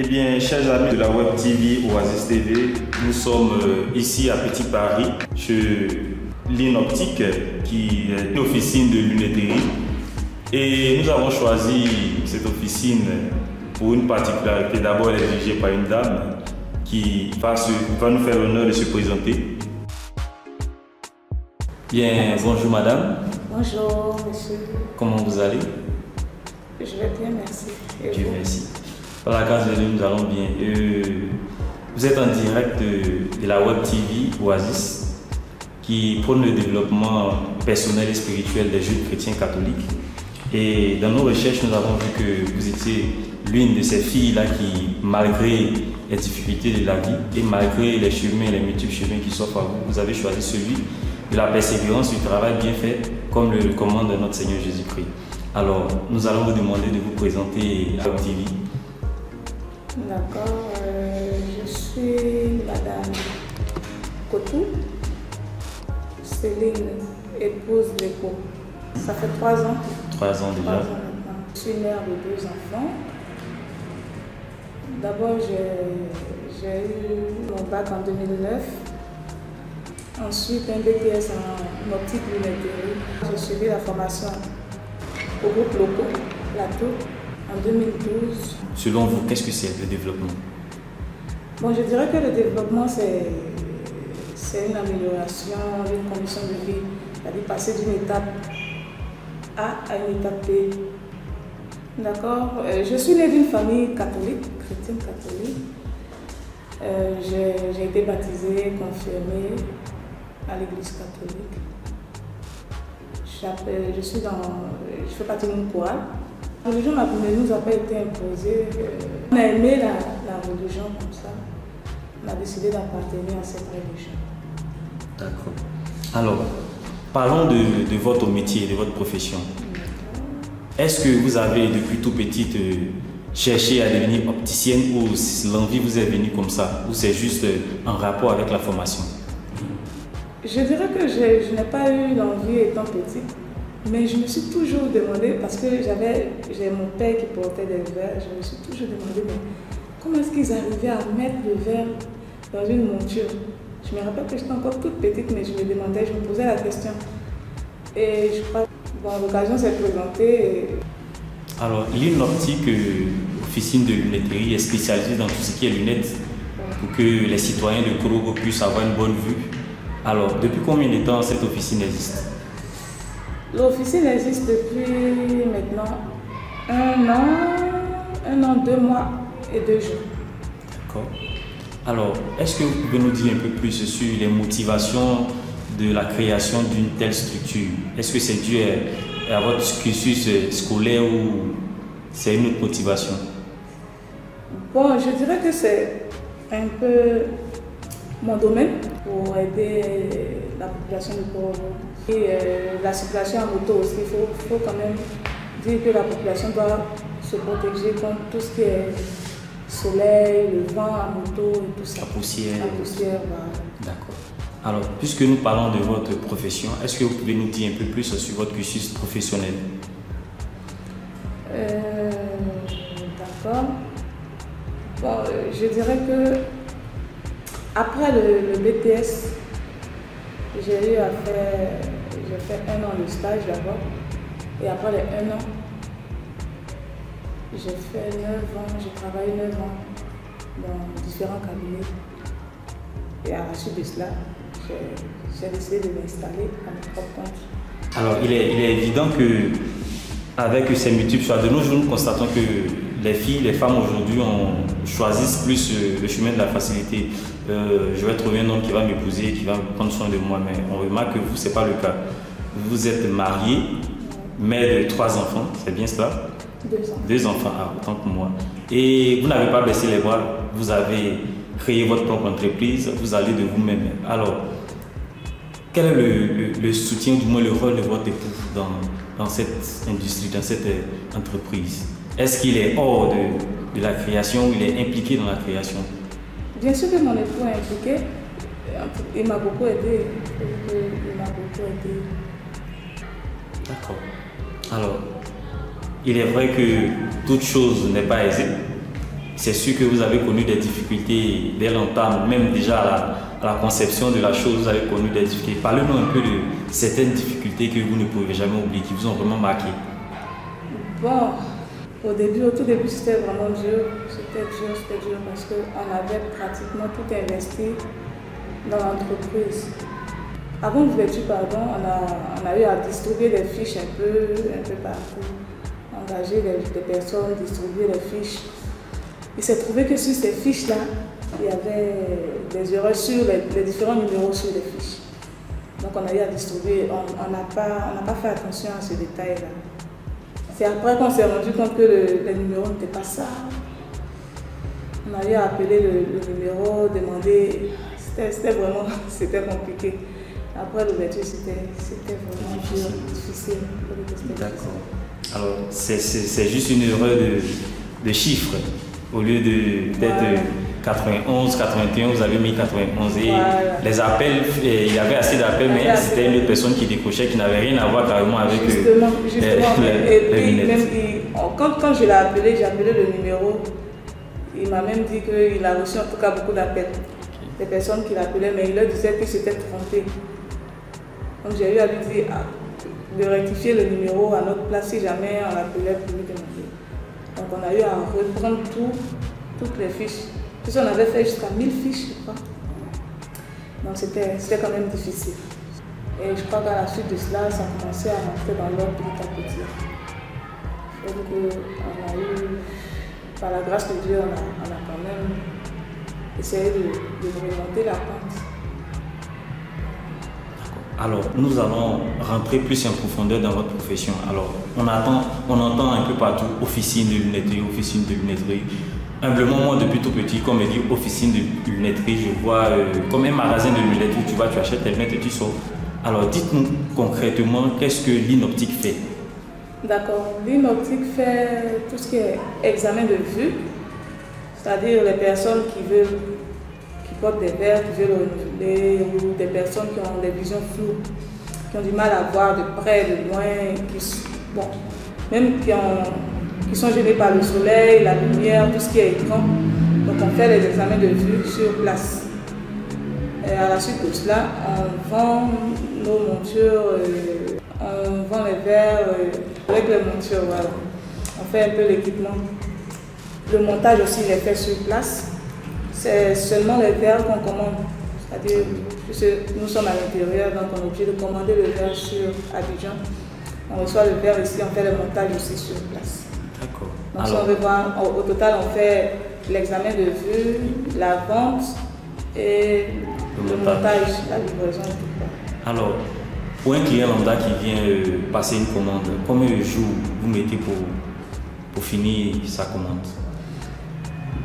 Eh bien, chers amis de la Web TV Oasis TV, nous sommes ici à Petit Paris, chez Linoptique, qui est une officine de lunetterie. Et nous avons choisi cette officine pour une particularité. D'abord, elle est dirigée par une dame qui va nous faire l'honneur de se présenter. Bien, bonjour madame. Bonjour monsieur. Comment vous allez? Je vais bien, merci. Et Dieu vous? merci. Par la grâce de Dieu, nous allons bien. Vous êtes en direct de la Web TV Oasis qui prône le développement personnel et spirituel des jeunes chrétiens catholiques. Et dans nos recherches, nous avons vu que vous étiez l'une de ces filles-là qui, malgré les difficultés de la vie et malgré les chemins, les multiples chemins qui s'offrent à vous, vous avez choisi celui de la persévérance, du travail bien fait, comme le recommande notre Seigneur Jésus-Christ. Alors, nous allons vous demander de vous présenter à Web TV. D'accord, je suis Madame Kotou, Céline, épouse d'Epo. Ça fait 3 ans. 3 ans déjà. 3 ans maintenant. Je suis mère de 2 enfants. D'abord, j'ai eu mon bac en 2009. Ensuite, un BTS en optique lunetterie. J'ai suivi la formation au groupe Loco, Plateau, en 2012. Selon vous, qu'est-ce que c'est le développement? Bon, je dirais que le développement, c'est une amélioration d'une condition de vie, c'est-à-dire passer d'une étape A à une étape B. D'accord. Je suis née d'une famille catholique, chrétienne catholique. J'ai été baptisée, confirmée à l'église catholique. Je fais partie d'une chorale. La religion ne nous a pas été imposée. On a aimé la religion comme ça. On a décidé d'appartenir à cette religion. D'accord. Alors, parlons de votre métier, de votre profession. Est-ce que vous avez depuis tout petite cherché à devenir opticienne ou l'envie vous est venue comme ça, ou c'est juste en rapport avec la formation? Je dirais que je n'ai pas eu l'envie étant petite, mais je me suis toujours demandé, parce que j'ai mon père qui portait des verres, je me suis toujours demandé mais comment est-ce qu'ils arrivaient à mettre le verre dans une monture. Je me rappelle que j'étais encore toute petite, mais je me demandais, je me posais la question. Et je crois que l'occasion s'est présentée. Alors, Linoptique, officine de lunetterie, est spécialisée dans tout ce qui est lunettes pour que les citoyens de Korogo puissent avoir une bonne vue. Alors, depuis combien de temps cette officine existe? L'officine existe depuis maintenant 1 an, 2 mois et 2 jours. D'accord. Alors, est-ce que vous pouvez nous dire un peu plus sur les motivations de la création d'une telle structure? Est-ce que c'est dû à votre cursus scolaire ou c'est une autre motivation? Bon, je dirais que c'est un peu mon domaine pour aider la population de Korogo. Et la circulation en moto aussi, il faut quand même dire que la population doit se protéger contre tout ce qui est soleil, le vent à moto et tout ça. La poussière. La poussière, voilà. D'accord. Alors, puisque nous parlons de votre profession, est-ce que vous pouvez nous dire un peu plus sur votre cursus professionnel? D'accord. Bon, je dirais que après le BTS, j'ai fait 1 an de stage d'abord. Et après les 1 an, j'ai fait 9 ans, j'ai travaillé 9 ans dans différents cabinets. Et à la suite de cela, j'ai décidé de m'installer à mon propre compte. Alors, il est évident que avec ces multiples choix de nos jours, nous constatons que les filles, les femmes aujourd'hui choisissent plus le chemin de la facilité. Je vais trouver un homme qui va m'épouser, qui va prendre soin de moi, mais on remarque que vous, ce n'est pas le cas. Vous êtes mariée, mère de 3 enfants, c'est bien cela? 2 ans. 2 enfants, autant que moi. Et vous n'avez pas baissé les bras, vous avez créé votre propre entreprise, vous allez de vous-même. Alors, quel est le soutien, du moins le rôle de votre époux dans cette industrie, dans cette entreprise? Est-ce qu'il est hors de la création ou il est impliqué dans la création? Bien sûr que mon époux est impliqué. Il m'a beaucoup aidé. D'accord. Alors, il est vrai que toute chose n'est pas aisée. c'est sûr que vous avez connu des difficultés dès l'entame, même déjà à la conception de la chose, vous avez connu des difficultés. Parlez-nous un peu de certaines difficultés que vous ne pouvez jamais oublier, qui vous ont vraiment marqué. Bon, au tout début, c'était vraiment dur. C'était dur parce qu'on avait pratiquement tout investi dans l'entreprise. Avant l'ouverture, on a eu à distribuer des fiches un peu partout, engager des personnes, distribuer les fiches. Il s'est trouvé que sur ces fiches-là, il y avait des erreurs sur les différents numéros sur les fiches. Donc on a eu à distribuer, on n'a pas fait attention à ce détail-là. C'est après qu'on s'est rendu compte que les numéros n'étaient pas ça. On a eu à appeler le numéro, demander, c'était compliqué. Après l'ouverture, c'était vraiment difficile. D'accord. Alors, c'est juste une erreur de chiffres. Au lieu de peut-être 91, 81, vous avez mis 91. Et voilà. Les appels, il y avait assez d'appels, mais c'était une autre personne qui décrochait, qui n'avait rien à voir carrément avec justement. Et puis, même, quand je l'ai appelé, j'ai appelé le numéro. Il m'a même dit qu'il a reçu en tout cas beaucoup d'appels. Des personnes qui l'appelaient, mais il leur disait qu'il s'était trompé. Donc j'ai eu à lui dire de rectifier le numéro à notre place si jamais on l'appelait pour lui demander. Donc on a eu à reprendre toutes les fiches. Puis on avait fait jusqu'à 1000 fiches, je crois. Donc c'était quand même difficile. Et je crois qu'à la suite de cela, ça a commencé à rentrer dans l'ordre petit à petit. Donc on a eu, par la grâce de Dieu, on a quand même essayé de remonter la pente. Alors, nous allons rentrer plus en profondeur dans votre profession. Alors, on entend un peu partout officine de lunetterie. Humblement, moi, depuis tout petit, quand on me dit officine de lunetterie, je vois comme un magasin de lunettes où tu achètes tes lunettes et tu sors. Alors, dites-nous concrètement, qu'est-ce que l'Inoptique fait? D'accord. L'Inoptique fait tout ce qui est examen de vue, c'est-à-dire les personnes qui portent des verres, qui veulent renouveler, ou des personnes qui ont des visions floues, qui ont du mal à voir de près, de loin, qui sont gênés par le soleil, la lumière, tout ce qui est écran. Donc on fait les examens de vue sur place. Et à la suite de cela, on vend nos montures, on vend les verres avec les montures, voilà. On fait un peu l'équipement. Le montage aussi il est fait sur place. C'est seulement les verres qu'on commande. C'est-à-dire, puisque nous sommes à l'intérieur, donc on est obligé de commander le verre sur Abidjan. On reçoit le verre ici, on fait le montage aussi sur place. D'accord. Donc alors, si on veut voir, au total, on fait l'examen de vue, la vente et le montage, la livraison. Alors, pour un client lambda qui vient passer une commande, combien de jours vous mettez pour finir sa commande?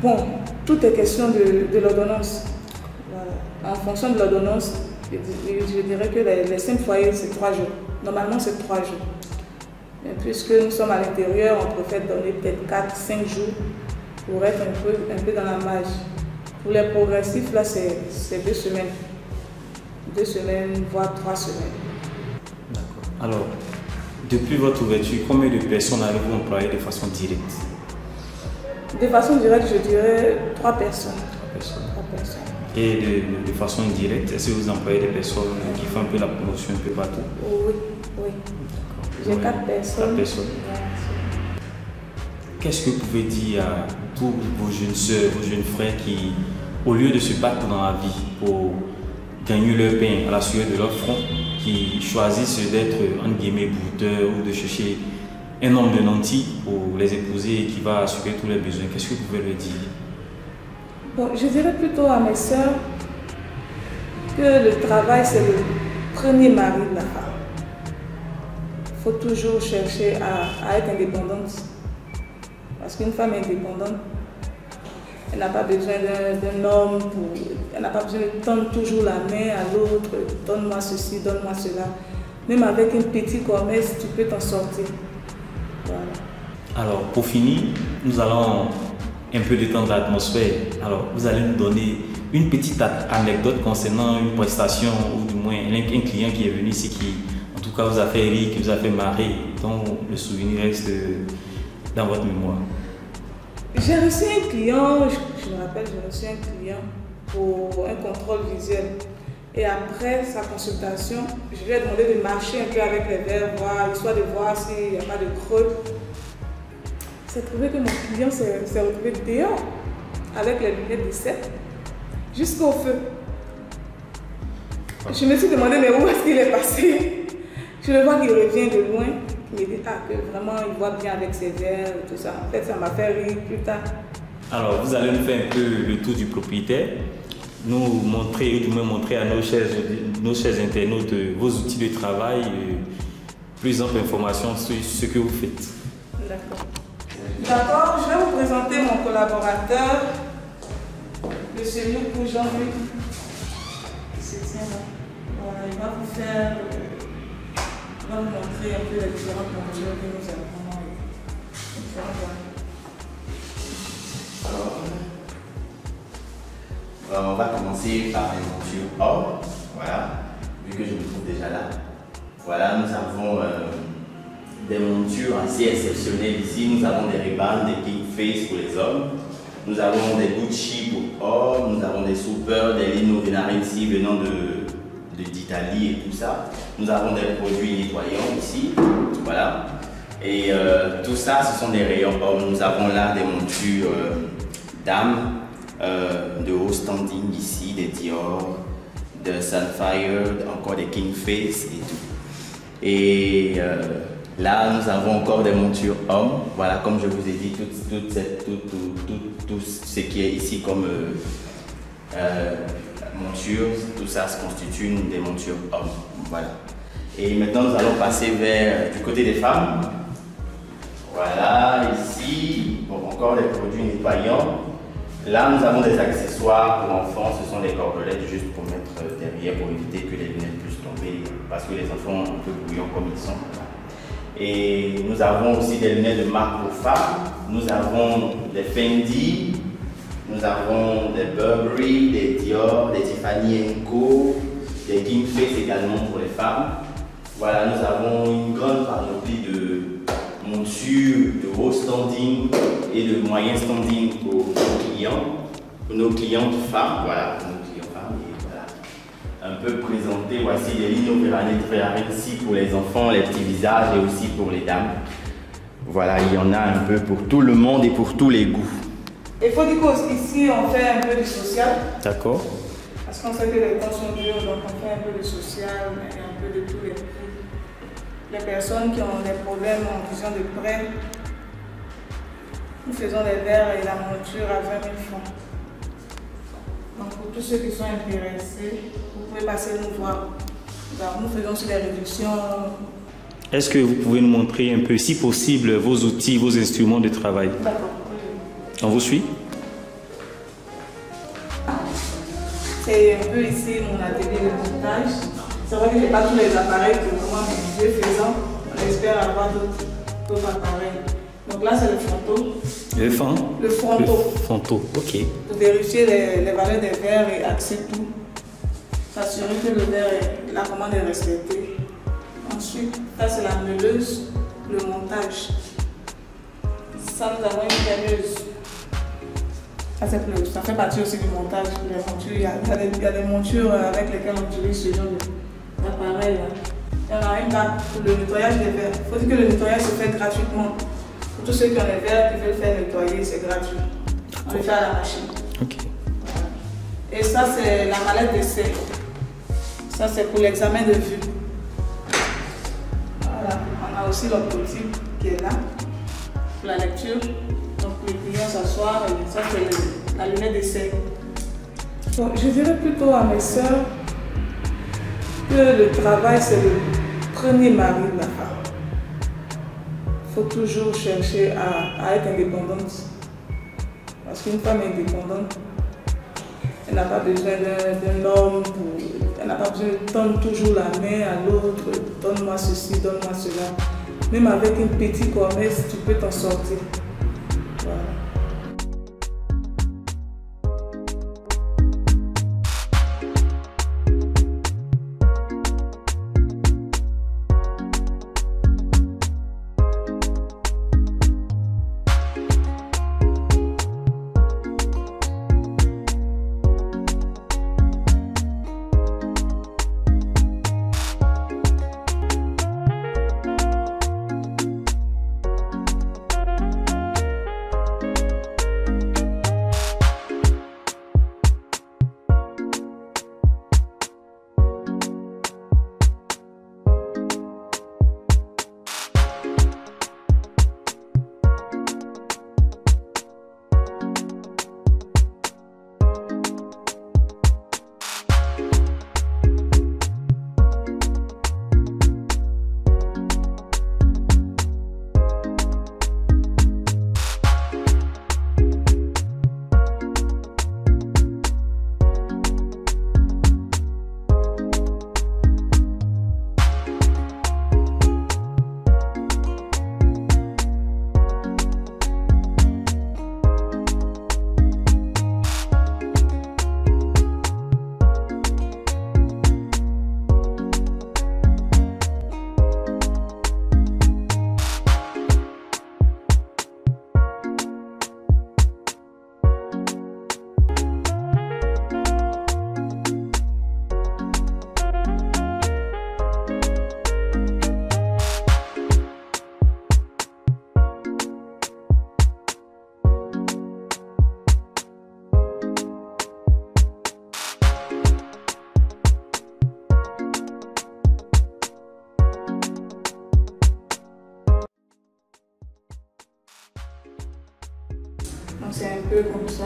Bon, tout est question de l'ordonnance. Voilà. En fonction de l'ordonnance, je dirais que les 5 foyers, c'est 3 jours. Normalement, c'est 3 jours. Mais puisque nous sommes à l'intérieur, on préfère donner peut-être 4-5 jours pour être un peu dans la marge. Pour les progressifs, là, c'est 2 semaines. 2 semaines, voire 3 semaines. D'accord. Alors, depuis votre ouverture, combien de personnes avez-vous employées de façon directe? De façon directe, je dirais 3 personnes. 3 personnes. 3 personnes. Et de façon indirecte, est-ce que vous employez des personnes qui font un peu la promotion un peu partout? Oui. J'ai 4 personnes. 4 personnes. Qu'est-ce que vous pouvez dire à tous vos jeunes soeurs, vos jeunes frères qui, au lieu de se battre dans la vie pour gagner leur pain à la sueur de leur front, qui choisissent d'être, entre guillemets, bouteurs ou de chercher un homme de nantis pour les épouser et qui va assurer tous leurs besoins, qu'est-ce que vous pouvez leur dire? Bon, je dirais plutôt à mes sœurs que le travail, c'est le premier mari de la femme. Il faut toujours chercher à être indépendante. Parce qu'une femme indépendante, elle n'a pas besoin d'un homme, elle n'a pas besoin de tendre toujours la main à l'autre, donne-moi ceci, donne-moi cela. Même avec un petit commerce, tu peux t'en sortir. Voilà. Alors, pour finir, nous allons un peu détendre l'atmosphère. Alors, vous allez nous donner une petite anecdote concernant une prestation ou du moins un client qui est venu ici qui, en tout cas, vous a fait rire, qui vous a fait marrer, dont le souvenir reste dans votre mémoire. J'ai reçu un client, je me rappelle, j'ai reçu un client pour un contrôle visuel. Et après sa consultation, je lui ai demandé de marcher un peu avec les verres, histoire de voir s'il n'y a pas de creux. J'ai trouvé que mon client s'est retrouvé dehors avec les lunettes de 7 jusqu'au feu. Je me suis demandé, mais où est-ce qu'il est passé? Je le vois qu'il revient de loin. Il me dit, que vraiment il voit bien avec ses verres et tout ça. En fait, ça m'a fait rire plus tard. Alors, vous allez nous faire un peu le tour du propriétaire, nous montrer, ou du moins montrer à nos chers internautes vos outils de travail, plus amples informations sur ce que vous faites. D'accord. D'accord, je vais vous présenter mon collaborateur, M. Luc Jean-Luc. Il se tient là. Voilà, il va vous faire, il va vous montrer un peu les différentes montures que nous avons. Alors, on va commencer par les montures or, voilà, vu que je me trouve déjà là. Voilà, nous avons des montures assez exceptionnelles ici. Nous avons des Ray-Ban, des King Face pour les hommes. Nous avons des Gucci pour hommes. Nous avons des Super, des Lino Venarensi venant d'Italie et tout ça. Nous avons des produits nettoyants ici, voilà. Et tout ça, ce sont des rayons hommes. Nous avons là des montures dames, de haut standing ici, des Dior, de Sunfire, encore des King Face et tout. Et là, nous avons encore des montures hommes. Voilà, comme je vous ai dit, tout ce qui est ici comme montures, tout ça se constitue des montures hommes. Voilà. Et maintenant, nous allons passer vers du côté des femmes. Voilà, ici, bon, encore des produits nettoyants. Là, nous avons des accessoires pour enfants. Ce sont des cordelettes juste pour mettre derrière, pour éviter que les lunettes puissent tomber, parce que les enfants sont un peu bouillants comme ils sont. Et nous avons aussi des lunettes de marque pour femmes. Nous avons des Fendi, nous avons des Burberry, des Dior, des Tiffany & Co, des King Face également pour les femmes. Voilà, nous avons une grande panoplie de montures de haut standing et de moyen standing pour nos clientes femmes. Voilà, pour nos clients femmes. Et voilà, un peu présenté, voici les Lino Venarensi pour les enfants, les petits visages et aussi pour les dames. Voilà, il y en a un peu pour tout le monde et pour tous les goûts. Il faut dire qu'ici, on fait un peu de social. D'accord. Parce qu'on sait que les temps sont durs, donc on fait un peu de social et un peu de tout. Les personnes qui ont des problèmes en vision de près, nous faisons des verres et la monture à 20 000 francs. Donc pour tous ceux qui sont intéressés, vous pouvez passer nous voir. Alors, nous faisons aussi des réductions. Est-ce que vous pouvez nous montrer un peu, si possible, vos outils, vos instruments de travail? D'accord. On vous suit? C'est un peu ici mon atelier de montage. C'est vrai que je n'ai pas tous les appareils que moi, mes yeux faisant, on espère avoir d'autres appareils. Donc là, c'est le fronto. Le fond? Le fronto. Le fronto, ok. Pour vérifier les valeurs des verres et axer tout. S'assurer que le verre, la commande est respectée. Ensuite, ça c'est la meuleuse, le montage. Ça, nous avons une meuleuse. Ça fait partie aussi du montage. Les montures, il y a des montures avec lesquelles on utilise ce genre d'appareil. Il y en a une là pour le nettoyage des verres. Il faut dire que le nettoyage se fait gratuitement. Pour tous ceux qui ont des verres qui veulent faire nettoyer, c'est gratuit. On le fait à la machine. Ok. Voilà. Et ça, c'est la mallette d'essai. Ça, c'est pour l'examen de vue. Voilà. On a aussi l'optotype qui est là pour la lecture. Donc, les clients s'assoient et ça, c'est la lunette d'essai. Bon, je dirais plutôt à mes soeurs que le travail, c'est le premier mari de la femme. Il faut toujours chercher à être indépendante. Parce qu'une femme indépendante, elle n'a pas besoin d'un homme, elle n'a pas besoin de tendre toujours la main à l'autre, donne-moi ceci, donne-moi cela. Même avec un petit commerce, tu peux t'en sortir. Voilà. Donc c'est un peu comme ça.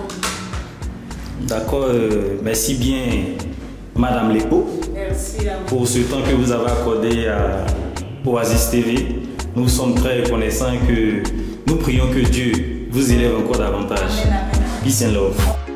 D'accord, merci bien Madame Lepo. Merci à vous. Pour ce temps que vous avez accordé à Oasis TV. Nous sommes très reconnaissants que nous prions que Dieu vous élève encore davantage. Amen, amen. Peace and love.